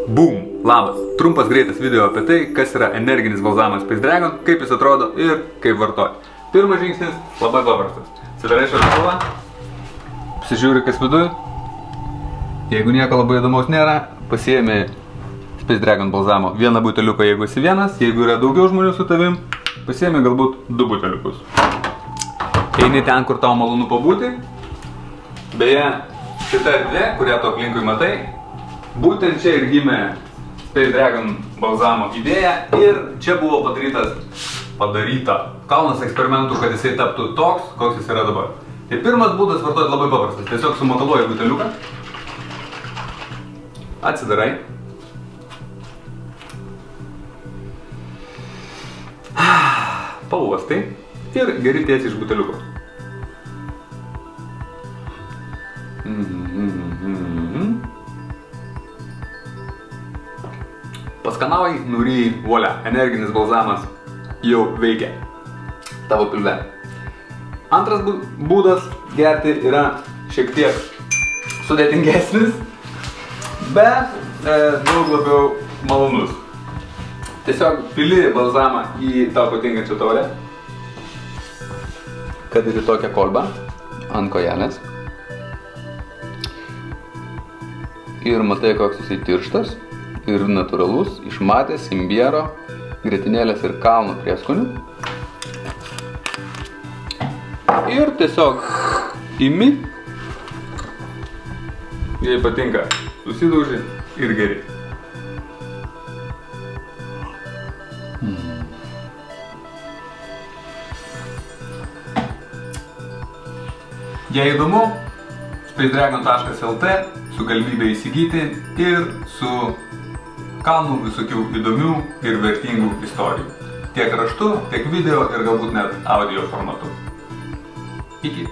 Boom! Labas! Trumpas greitas video apie tai, kas yra energinis balzamas Space Dragon, kaip jis atrodo ir kaip vartoti. Pirmas žingsnis labai paprastas. Atsidarai šaldytuvą, pasižiūri kas viduj. Jeigu nieko labai įdomaus nėra, pasiėmė Space Dragon balzamo vieną buteliuką, jeigu esi vienas. Jeigu yra daugiau žmonių su tavim, pasiėmė galbūt 2 buteliukus. Eini ten, kur tau malonu pabūti. Beje, šita erdvė, kurią tu aplinkui matai, būtent čia ir gimė Space Dragon balzamo idėja ir čia buvo padaryta kalnas eksperimentų, kad jisai taptų toks, koks jis yra dabar. Tai pirmas būdas vartoti labai paprastas. Tiesiog sumataluoji buteliuką, atsidarai, pauostai ir geri tiesiai iš buteliuko. Paskanavai, nuryjai, volia, energinis balzamas jau veikia tavo pilve. Antras būdas gerti yra šiek tiek sudėtingesnis, bet daug labiau malonus. Tiesiog pili balzamą į tau patinkančią taurę, kad ir į tokią kolbą ant kojelės. Ir matai, koks jisai tirštas ir natūralus, išmatęs imbiero, grietinėlės ir kalno prieskonių. Ir tiesiog imi, jei patinka, susidauži ir geri. Jei įdomu, spacedragon.lt su galimybė įsigyti ir su kalnų visokių įdomių ir vertingų istorijų. Tiek raštu, tiek video ir galbūt net audio formatu. Iki.